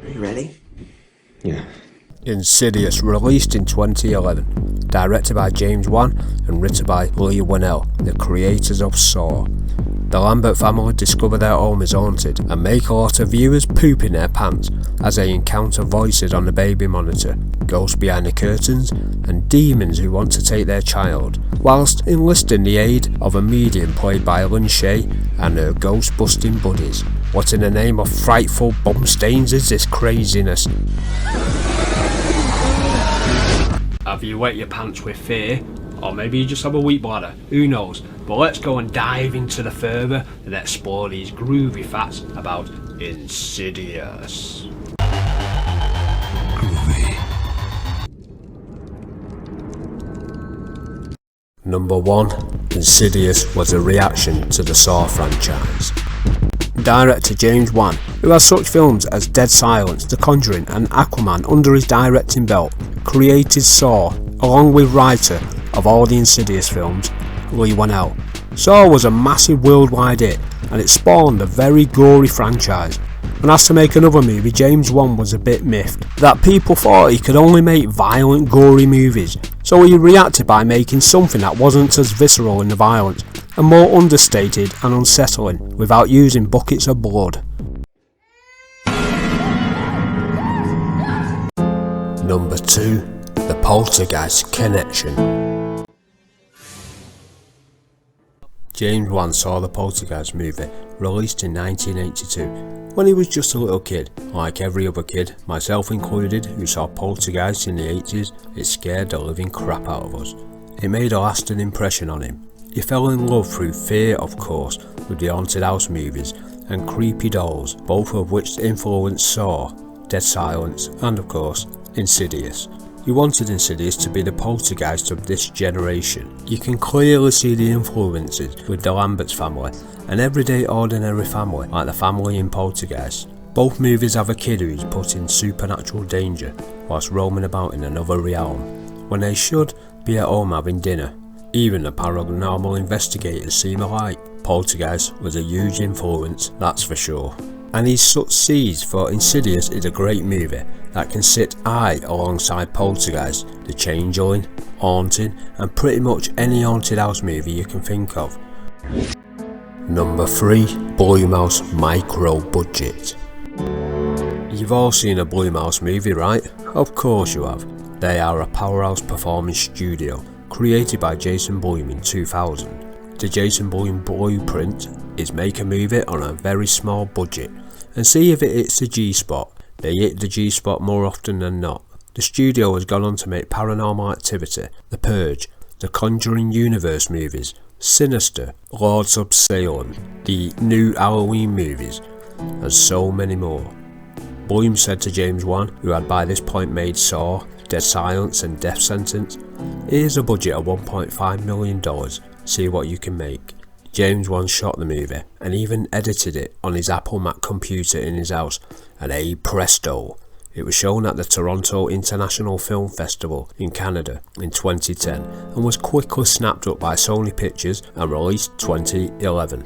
Are you ready? Yeah. Insidious, released in 2011, directed by James Wan and written by Leigh Whannell, the creators of Saw. The Lambert family discover their home is haunted and make a lot of viewers poop in their pants as they encounter voices on the baby monitor, ghosts behind the curtains, and demons who want to take their child, whilst enlisting the aid of a medium played by Lynn Shay and her ghost-busting buddies. What in the name of frightful bum stains is this craziness? Have you wet your pants with fear? Or maybe you just have a weak bladder, who knows? But let's go and dive into the further and explore these groovy facts about Insidious. Groovy. Number 1. Insidious was a reaction to the Saw franchise. Director James Wan, who has such films as Dead Silence, The Conjuring and Aquaman under his directing belt, created Saw, along with writer of all the Insidious films, Leigh Whannell. Saw was a massive worldwide hit, and it spawned a very gory franchise. And as to make another movie, James Wan was a bit miffed that people thought he could only make violent, gory movies, so he reacted by making something that wasn't as visceral in the violence, and more understated and unsettling, without using buckets of blood. Number 2. The Poltergeist Connection. James Wan saw the Poltergeist movie, released in 1982, when he was just a little kid. Like every other kid, myself included, who saw Poltergeist in the 80s, it scared the living crap out of us. It made a lasting impression on him. He fell in love through fear, of course, with the haunted house movies and creepy dolls, both of which influenced Saw, Dead Silence and, of course, Insidious. He wanted Insidious to be the poltergeist of this generation. You can clearly see the influences with the Lamberts family, an everyday ordinary family like the family in Poltergeist. Both movies have a kid who is put in supernatural danger whilst roaming about in another realm, when they should be at home having dinner. Even the paranormal investigators seem alike. Poltergeist was a huge influence, that's for sure. And he succeeds, for Insidious is a great movie that can sit high alongside Poltergeist, The Changeling, Haunting and pretty much any haunted house movie you can think of. Number 3. Blumhouse Micro Budget. You've all seen a Blumhouse movie, right? Of course you have. They are a powerhouse performance studio created by Jason Blum in 2000. The Jason Blum blueprint is make a movie on a very small budget and see if it hits the G-spot. They hit the G-spot more often than not. The studio has gone on to make Paranormal Activity, The Purge, The Conjuring Universe movies, Sinister, Lords of Salem, the new Halloween movies, and so many more. Blum said to James Wan, who had by this point made Saw, Dead Silence and Death Sentence, "Here's a budget of $1.5 million, see what you can make." James Wan shot the movie and even edited it on his Apple Mac computer in his house, and hey presto, it was shown at the Toronto International Film Festival in Canada in 2010 and was quickly snapped up by Sony Pictures and released 2011.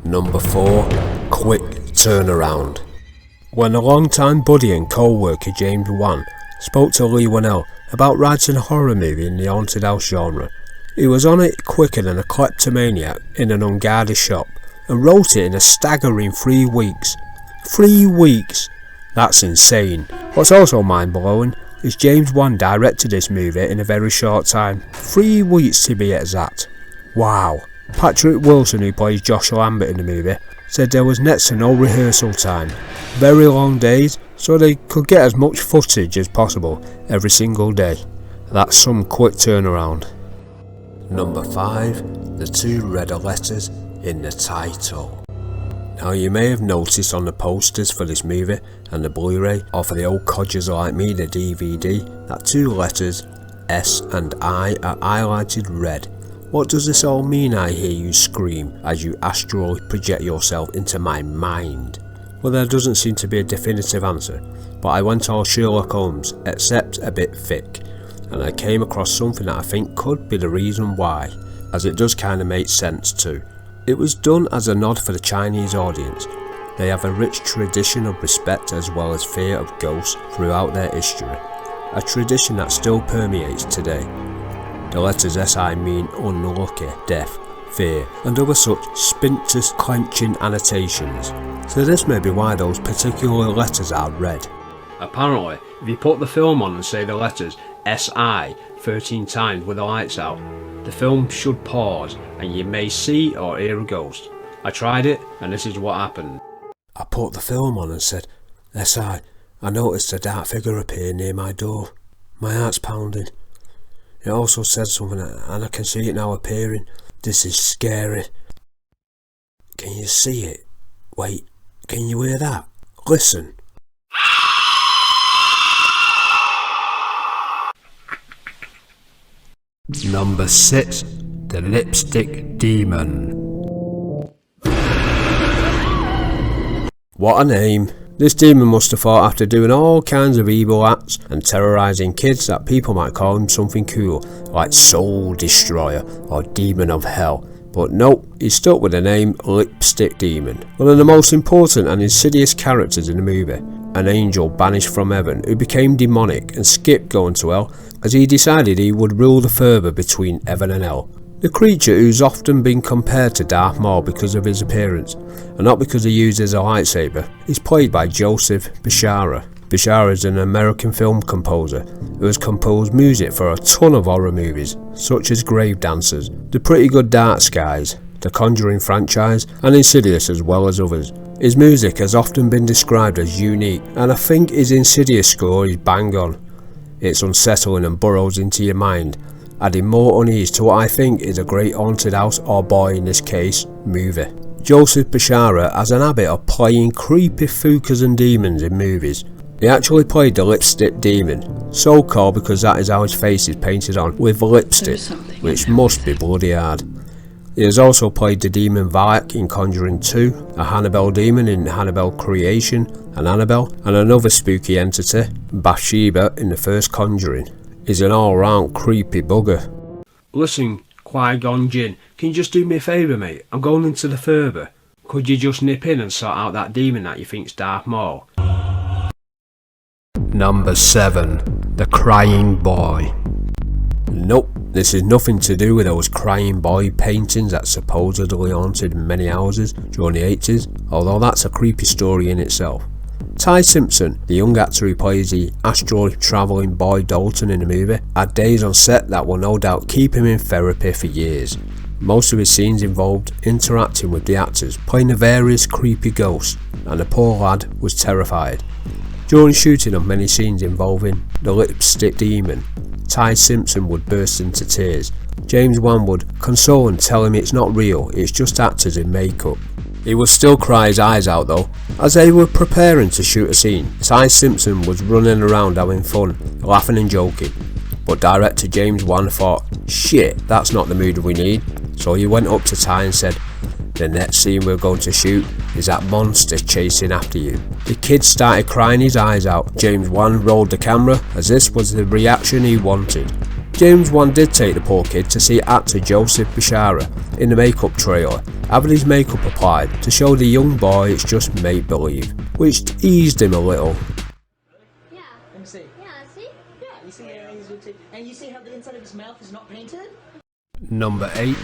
Number 4. Quick turnaround. When a long-time buddy and co-worker James Wan spoke to Leigh Whannell about writing a horror movie in the haunted house genre, he was on it quicker than a kleptomaniac in an unguarded shop and wrote it in a staggering 3 weeks. 3 weeks! That's insane. What's also mind-blowing is James Wan directed this movie in a very short time. 3 weeks to be exact. Wow. Patrick Wilson, who plays Josh Lambert in the movie, said there was next to no rehearsal time. Very long days, so they could get as much footage as possible every single day. That's some quick turnaround. Number 5. The 2 red letters in the title. Now you may have noticed on the posters for this movie and the Blu-ray, or for the old codgers like me, the DVD, that 2 letters, S and I, are highlighted red. What does this all mean, I hear you scream, as you astrally project yourself into my mind? Well, there doesn't seem to be a definitive answer, but I went all Sherlock Holmes, except a bit thick, and I came across something that I think could be the reason why, as it does kinda make sense too. It was done as a nod for the Chinese audience. They have a rich tradition of respect as well as fear of ghosts throughout their history, a tradition that still permeates today. The letters SI mean unlucky, death, fear, and other such sphincter clenching annotations, so this may be why those particular letters are red. Apparently, if you put the film on and say the letters SI 13 times with the lights out, the film should pause and you may see or hear a ghost. I tried it and this is what happened. I put the film on and said SI. I noticed a dark figure appear near my door. My heart's pounding. It also said something and I can see it now appearing. This is scary. Can you see it? Wait, can you hear that? Listen. Number 6. The Lipstick Demon. What a name. This demon must have thought after doing all kinds of evil acts and terrorising kids that people might call him something cool, like Soul Destroyer or Demon of Hell. But nope, he stuck with the name Lipstick Demon. One of the most important and insidious characters in the movie. An angel banished from heaven who became demonic and skipped going to hell as he decided he would rule the further between heaven and hell. The creature, who's often been compared to Darth Maul because of his appearance, and not because he uses a lightsaber, is played by Joseph Bishara. Bishara is an American film composer who has composed music for a ton of horror movies, such as Grave Dancers, The Pretty Good Dark Skies, the Conjuring franchise, and Insidious as well as others. His music has often been described as unique, and I think his Insidious score is bang on. It's unsettling and burrows into your mind, adding more unease to what I think is a great haunted house, or boy in this case, movie. Joseph Bishara has an habit of playing creepy fukas and demons in movies. He actually played the Lipstick Demon, so called because that is how his face is painted on with lipstick, which must be bloody hard. He has also played the demon Valak in Conjuring 2, a Annabelle demon in Annabelle Creation and Annabelle, and another spooky entity, Bathsheba in the first Conjuring. He's an all-round creepy bugger. Listen, Qui-Gon Jinn, can you just do me a favour, mate? I'm going into the further. Could you just nip in and sort out that demon that you think's Darth Maul? Number 7. The Crying Boy. Nope, this is nothing to do with those crying boy paintings that supposedly haunted many houses during the 80s, although that's a creepy story in itself. Ty Simpson, the young actor who plays the astral travelling boy Dalton in the movie, had days on set that will no doubt keep him in therapy for years. Most of his scenes involved interacting with the actors, playing the various creepy ghosts, and the poor lad was terrified. During shooting of many scenes involving the Lipstick Demon, Ty Simpson would burst into tears. James Wan would console and tell him it's not real, it's just actors in makeup. He would still cry his eyes out though. As they were preparing to shoot a scene, Ty Simpson was running around having fun, laughing and joking. But director James Wan thought, shit, that's not the mood we need. So he went up to Ty and said, the next scene we're going to shoot is that monster chasing after you. The kid started crying his eyes out. James Wan rolled the camera as this was the reaction he wanted. James Wan did take the poor kid to see actor Joseph Bishara in the makeup trailer, having his makeup applied to show the young boy it's just make-believe, which eased him a little. Yeah. Let me see. Yeah, see? Yeah, you see and you see how the inside of his mouth is not painted? Number 8.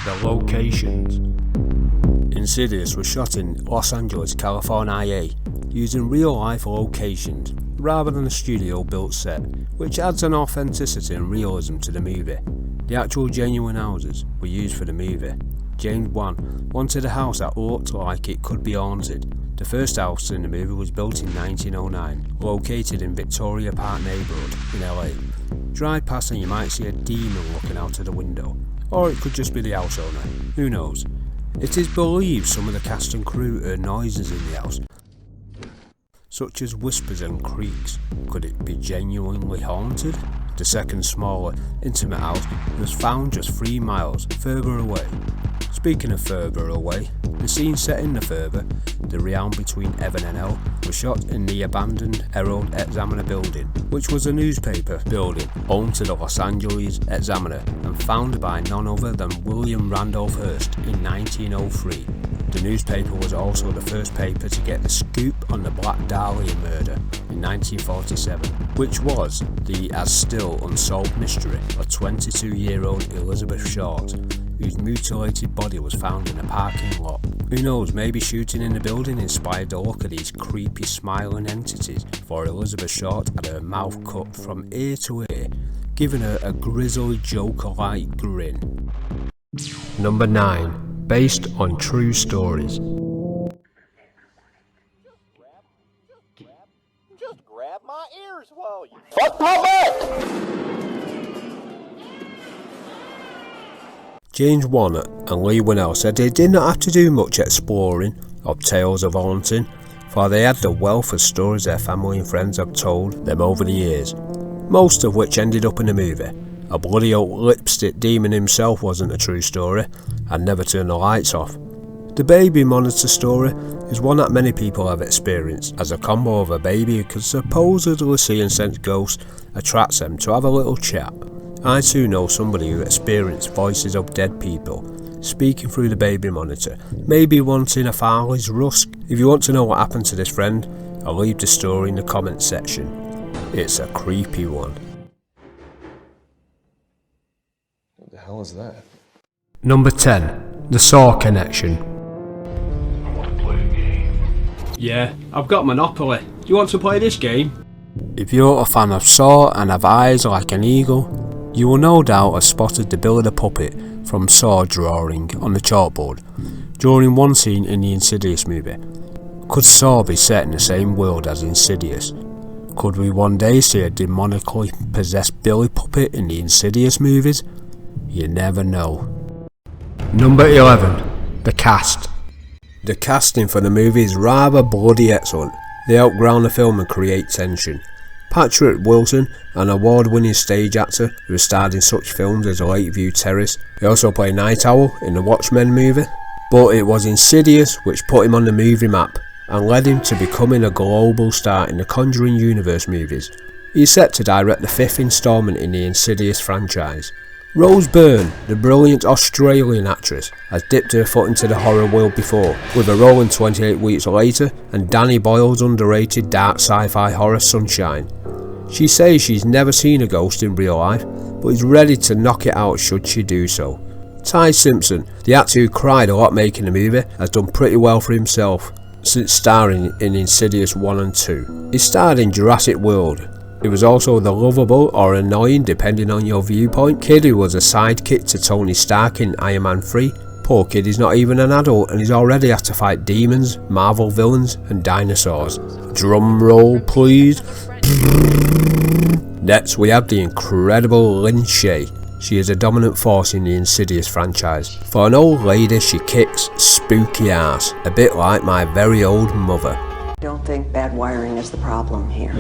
The Locations. Insidious was shot in Los Angeles, California, using real-life locations rather than a studio-built set, which adds an authenticity and realism to the movie. The actual genuine houses were used for the movie. James Wan wanted a house that looked like it could be haunted. The first house in the movie was built in 1909, located in Victoria Park neighbourhood in LA. Drive past and you might see a demon looking out of the window, or it could just be the house owner, who knows. It is believed some of the cast and crew heard noises in the house, such as whispers and creaks. Could it be genuinely haunted? The second smaller, intimate house was found just 3 miles further away. Speaking of further away, the scene set in the further, the realm between heaven and hell, was shot in the abandoned Herald Examiner building, which was a newspaper building owned to the Los Angeles Examiner and founded by none other than William Randolph Hearst in 1903. The newspaper was also the first paper to get the scoop on the Black Dahlia murder in 1947, which was the as still unsolved mystery of 22-year-old Elizabeth Short, whose mutilated body was found in a parking lot. Who knows, maybe shooting in the building inspired the look of these creepy smiling entities, for Elizabeth Short had her mouth cut from ear to ear, giving her a grisly Joker-like grin. Number 9. Based on true stories. Just grab my ears while you fuck my butt! James Wan and Lee Winnell said they did not have to do much exploring of tales of haunting, for they had the wealth of stories their family and friends have told them over the years, most of which ended up in the movie. A bloody old lipstick demon himself wasn't a true story, and never turned the lights off. The baby monitor story is one that many people have experienced, as a combo of a baby who can supposedly see and sense ghosts attracts them to have a little chat. I too know somebody who experienced voices of dead people speaking through the baby monitor, maybe wanting a Farley's rusk. If you want to know what happened to this friend, I'll leave the story in the comments section. It's a creepy one. What the hell is that? Number 10. The Saw Connection. I want to play a game. Yeah, I've got Monopoly. Do you want to play this game? If you're a fan of Saw and have eyes like an eagle, you will no doubt have spotted the Billy the Puppet from Saw drawing on the chalkboard during one scene in the Insidious movie. Could Saw be set in the same world as Insidious? Could we one day see a demonically possessed Billy Puppet in the Insidious movies? You never know. Number 11. The Cast. The casting for the movie is rather bloody excellent. They outground the film and create tension. Patrick Wilson, an award-winning stage actor who has starred in such films as Lakeview Terrace. He also played Night Owl in the Watchmen movie. But it was Insidious which put him on the movie map and led him to becoming a global star in the Conjuring Universe movies. He is set to direct the 5th instalment in the Insidious franchise. Rose Byrne, the brilliant Australian actress, has dipped her foot into the horror world before, with a role in 28 Weeks Later and Danny Boyle's underrated dark sci-fi horror Sunshine. She says she's never seen a ghost in real life, but is ready to knock it out should she do so. Ty Simpson, the actor who cried a lot making the movie, has done pretty well for himself since starring in Insidious 1 and 2. He starred in Jurassic World. He was also the lovable or annoying, depending on your viewpoint, kid who was a sidekick to Tony Stark in Iron Man 3. Poor kid is not even an adult and he's already had to fight demons, Marvel villains and dinosaurs. Drum roll please. Next we have the incredible Lin Shaye. She is a dominant force in the Insidious franchise. For an old lady she kicks spooky ass, a bit like my very old mother. I don't think bad wiring is the problem here.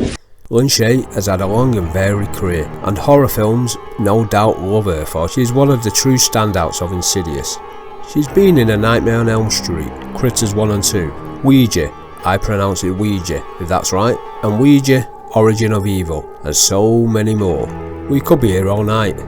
Lin Shaye has had a long and varied career, and horror films no doubt love her, for she is one of the true standouts of Insidious. She's been in A Nightmare on Elm Street, Critters 1 and 2, Ouija, I pronounce it Ouija if that's right, and Ouija, Origin of Evil, and so many more. We could be here all night.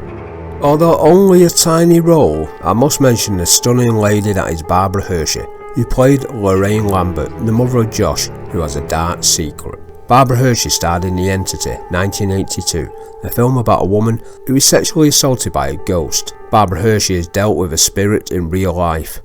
Although only a tiny role, I must mention the stunning lady that is Barbara Hershey, who played Lorraine Lambert, the mother of Josh, who has a dark secret. Barbara Hershey starred in The Entity, 1982, a film about a woman who is sexually assaulted by a ghost. Barbara Hershey has dealt with a spirit in real life.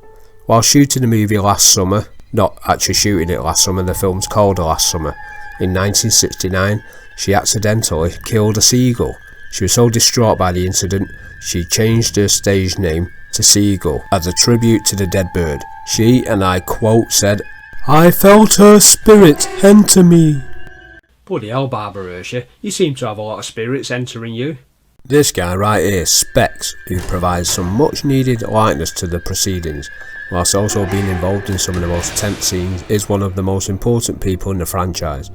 While shooting the movie last summer, not actually shooting it last summer, the film's called Last Summer, in 1969, she accidentally killed a seagull. She was so distraught by the incident, she changed her stage name to Seagull as a tribute to the dead bird. She, and I quote, said, "I felt her spirit enter me." Bloody hell, Barbara Hershey, you seem to have a lot of spirits entering you. This guy right here, Specs, who provides some much needed likeness to the proceedings, whilst also being involved in some of the most tense scenes, is one of the most important people in the franchise.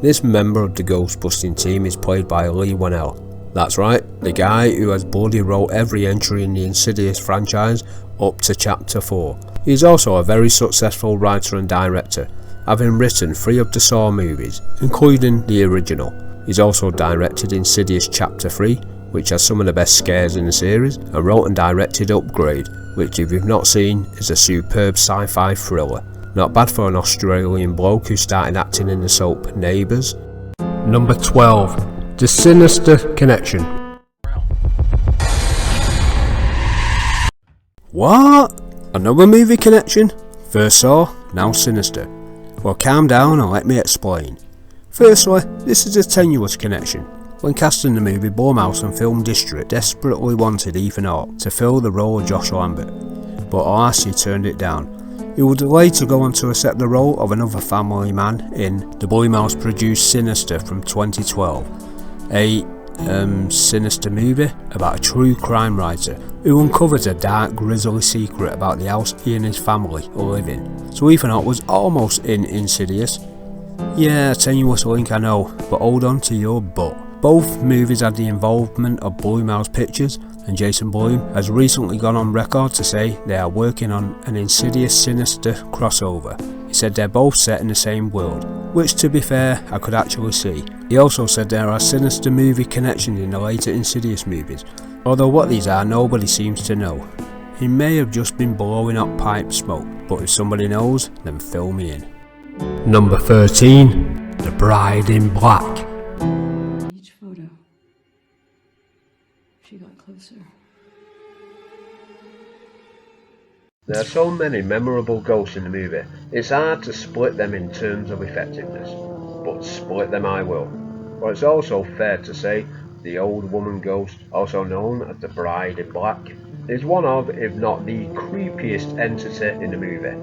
This member of the ghost busting team is played by Lee Winnell. That's right, the guy who has bloody wrote every entry in the Insidious franchise up to chapter 4. He is also a very successful writer and director, having written 3 of the Saw movies, including the original. He's also directed Insidious Chapter 3, which has some of the best scares in the series, and wrote and directed Upgrade, which if you've not seen is a superb sci-fi thriller. Not bad for an Australian bloke who started acting in the soap Neighbours. Number 12. The Sinister Connection. What? Another movie connection? First Saw, now Sinister. Well, calm down and let me explain. Firstly, this is a tenuous connection. When casting the movie, Blumhouse and Film District desperately wanted Ethan Hawke to fill the role of Josh Lambert, but alas, he turned it down. He would later go on to accept the role of another family man in the Blumhouse produced Sinister from 2012, a sinister movie about a true crime writer who uncovers a dark, grisly secret about the house he and his family live in. So Ethan Hawke was almost in Insidious. Yeah, a tenuous link I know, but hold on to your butt. Both movies had the involvement of Blumhouse Pictures, and Jason Blum has recently gone on record to say they are working on an Insidious Sinister crossover. He said they're both set in the same world, which to be fair I could actually see. He also said there are sinister movie connections in the later Insidious movies, although what these are nobody seems to know. He may have just been blowing up pipe smoke, but if somebody knows, then fill me in. Number 13. The Bride in Black. Each photo, she got closer. There are so many memorable ghosts in the movie, it's hard to split them in terms of effectiveness, but split them I will. But it's also fair to say the old woman ghost, also known as the Bride in Black, is one of, if not the creepiest entity in the movie.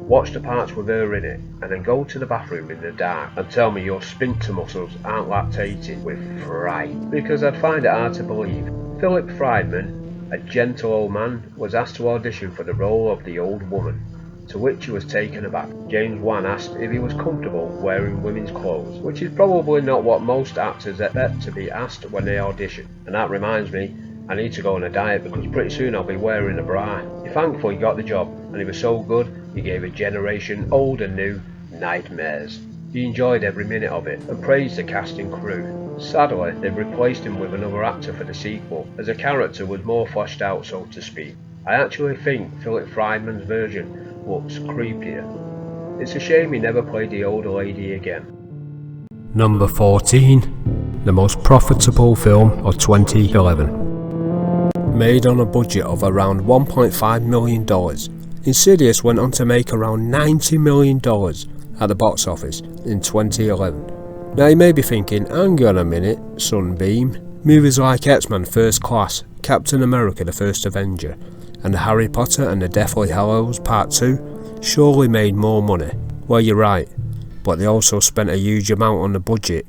Watch the parts with her in it, and then go to the bathroom in the dark and tell me your sphincter muscles aren't lactating with fright, because I'd find it hard to believe. Philip Friedman, a gentle old man, was asked to audition for the role of the old woman, to which he was taken aback. James Wan asked if he was comfortable wearing women's clothes, which is probably not what most actors expect to be asked when they audition. And that reminds me, I need to go on a diet because pretty soon I'll be wearing a bra. He thankfully got the job, and he was so good he gave a generation old and new nightmares. He enjoyed every minute of it and praised the cast and crew. Sadly, they've replaced him with another actor for the sequel, as the character was more fleshed out, so to speak. I actually think Philip Friedman's version looks creepier. It's a shame he never played the older lady again. Number 14. The most profitable film of 2011. Made on a budget of around $1.5 million, Insidious went on to make around $90 million at the box office in 2011. Now you may be thinking, hang on a minute, Sunbeam. Movies like X-Men First Class, Captain America the First Avenger, and Harry Potter and the Deathly Hallows Part 2 surely made more money. Well, you're right, but they also spent a huge amount on the budget,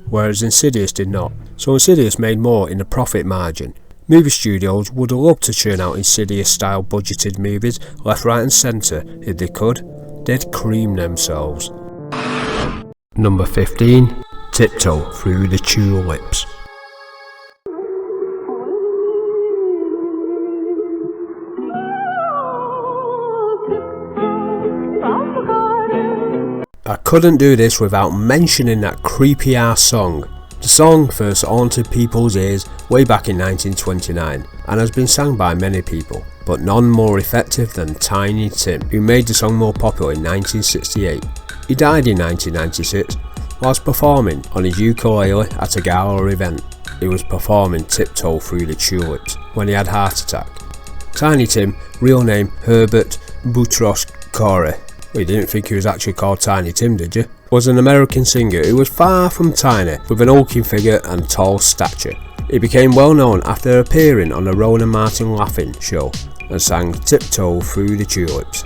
whereas Insidious did not. So Insidious made more in the profit margin. Movie studios would love to churn out Insidious-style budgeted movies left, right and centre if they could. They'd cream themselves. Number 15. Tiptoe Through the Tulips. I couldn't do this without mentioning that creepy ass song. The song first haunted people's ears way back in 1929 and has been sung by many people, but none more effective than Tiny Tim, who made the song more popular in 1968. He died in 1996 whilst performing on his ukulele at a gala event. He was performing Tiptoe Through the Tulips when he had a heart attack. Tiny Tim, real name Herbert Boutros Ghosn, well, you didn't think he was actually called Tiny Tim, did you? Was an American singer who was far from tiny, with an hulking figure and tall stature. He became well known after appearing on the Rowan Martin Laughing show and sang Tiptoe Through the Tulips.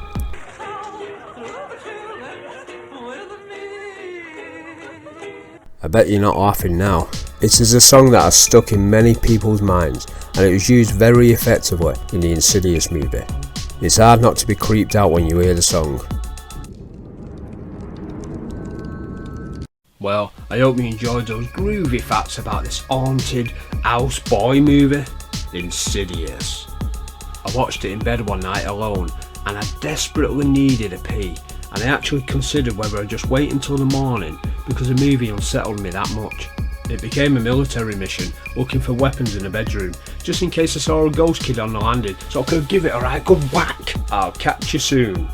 I bet you're not laughing now. It is a song that has stuck in many people's minds, and it was used very effectively in the Insidious movie. It's hard not to be creeped out when you hear the song. Well, I hope you enjoyed those groovy facts about this haunted house boy movie, Insidious. I watched it in bed one night alone, and I desperately needed a pee, and I actually considered whether I'd just wait until the morning because the movie unsettled me that much. It became a military mission, looking for weapons in a bedroom, just in case I saw a ghost kid on the landing, so I could give it a right good whack. I'll catch you soon.